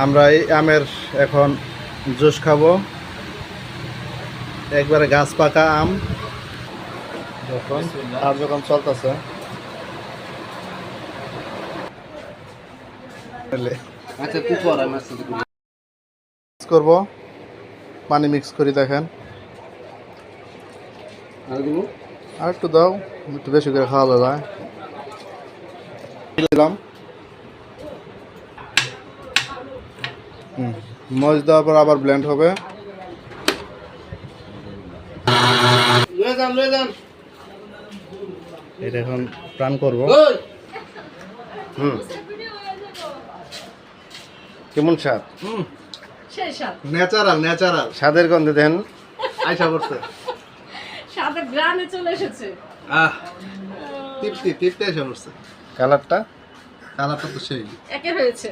আমরা এই আমের এখন জুস খাবো, একবারে গাছ পাকা আম যখন চলতেছে করব, পানি মিক্স করি দেখেন, আর একটু দাও, একটু বেশি করে খাওয়া যায়। দিলাম মরিচ দেওয়ার পর আবার ব্লেন্ড হবে। এটা এখন প্রাণ করব। কেমন স্বাদ? ন্যাচারাল ন্যাচারাল স্বাদের গন্ধে দেন আয়সা করছে, স্বাদের গ্রানে চলে এসেছে। তৃপ্তি তৃপ্তি আয়সা করছে। কালারটা তো সেই একে হয়েছে।